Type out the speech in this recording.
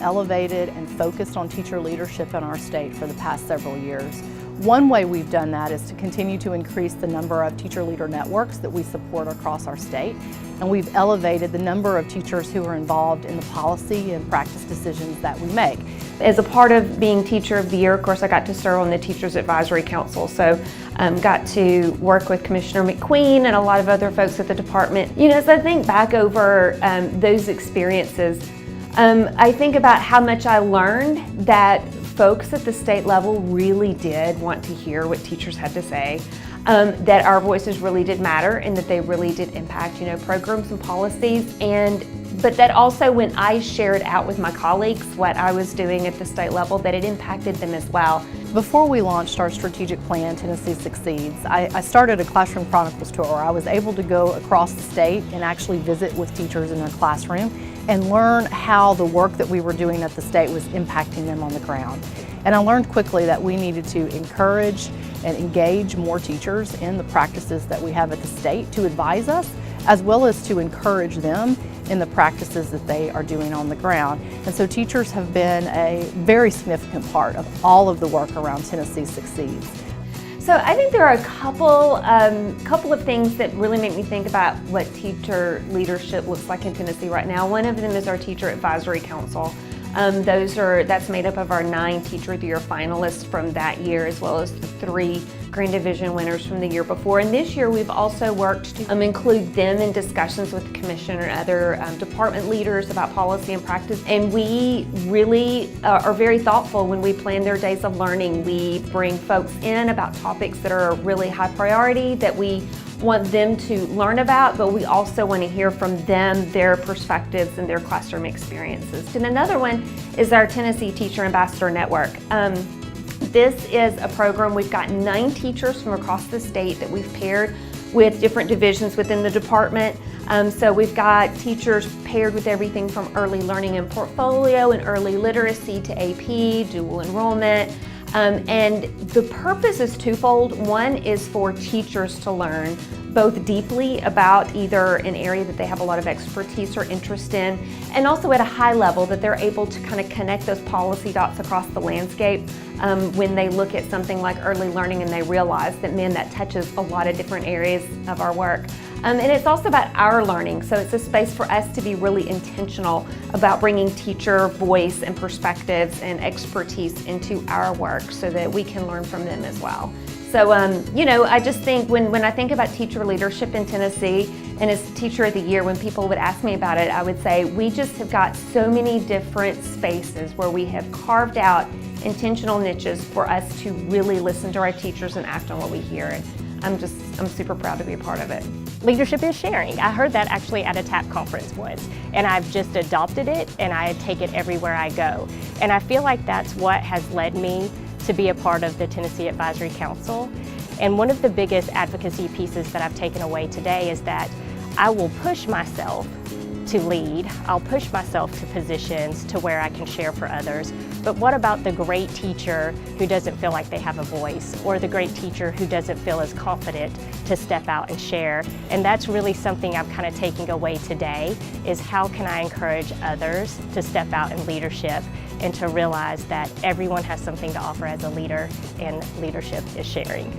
elevated and focused on teacher leadership in our state for the past several years. One way we've done that is to continue to increase the number of teacher leader networks that we support across our state. And we've elevated the number of teachers who are involved in the policy and practice decisions that we make. As a part of being Teacher of the Year, of course, I got to serve on the Teachers Advisory Council, so got to work with Commissioner McQueen and a lot of other folks at the department. You know, as I think back over those experiences, I think about how much I learned that folks at the state level really did want to hear what teachers had to say, that our voices really did matter and that they really did impact, you know, programs and policies, but that also when I shared out with my colleagues what I was doing at the state level, that it impacted them as well. Before we launched our strategic plan, Tennessee Succeeds, I started a Classroom Chronicles tour. I was able to go across the state and actually visit with teachers in their classroom and learn how the work that we were doing at the state was impacting them on the ground. And I learned quickly that we needed to encourage and engage more teachers in the practices that we have at the state to advise us, as well as to encourage them in the practices that they are doing on the ground. And so teachers have been a very significant part of all of the work around Tennessee Succeeds. So I think there are a couple of things that really make me think about what teacher leadership looks like in Tennessee right now. One of them is our Teacher Advisory Council. That's made up of our 9 Teacher of the Year finalists from that year, as well as the 3 Grand Division winners from the year before. And this year we've also worked to include them in discussions with the Commission and other department leaders about policy and practice. And we really are very thoughtful when we plan their days of learning. We bring folks in about topics that are really high priority, that we want them to learn about, but we also want to hear from them, their perspectives and their classroom experiences. And another one is our Tennessee Teacher Ambassador Network. This is a program, we've got 9 teachers from across the state that we've paired with different divisions within the department. So we've got teachers paired with everything from early learning and portfolio and early literacy to AP, dual enrollment. And the purpose is twofold. One is for teachers to learn both deeply about either an area that they have a lot of expertise or interest in, and also at a high level that they're able to kind of connect those policy dots across the landscape when they look at something like early learning and they realize that, man, that touches a lot of different areas of our work. And it's also about our learning, so it's a space for us to be really intentional about bringing teacher voice and perspectives and expertise into our work so that we can learn from them as well. So, you know, I just think when I think about teacher leadership in Tennessee and as Teacher of the Year, when people would ask me about it, I would say we just have got so many different spaces where we have carved out intentional niches for us to really listen to our teachers and act on what we hear. And I'm super proud to be a part of it. Leadership is sharing. I heard that actually at a TAP conference once, and I've just adopted it and I take it everywhere I go. And I feel like that's what has led me to be a part of the Tennessee Advisory Council. And one of the biggest advocacy pieces that I've taken away today is that I will push myself to lead. I'll push myself to positions to where I can share for others. But what about the great teacher who doesn't feel like they have a voice, or the great teacher who doesn't feel as confident to step out and share? And that's really something I'm kind of taking away today, is how can I encourage others to step out in leadership and to realize that everyone has something to offer as a leader, and leadership is sharing.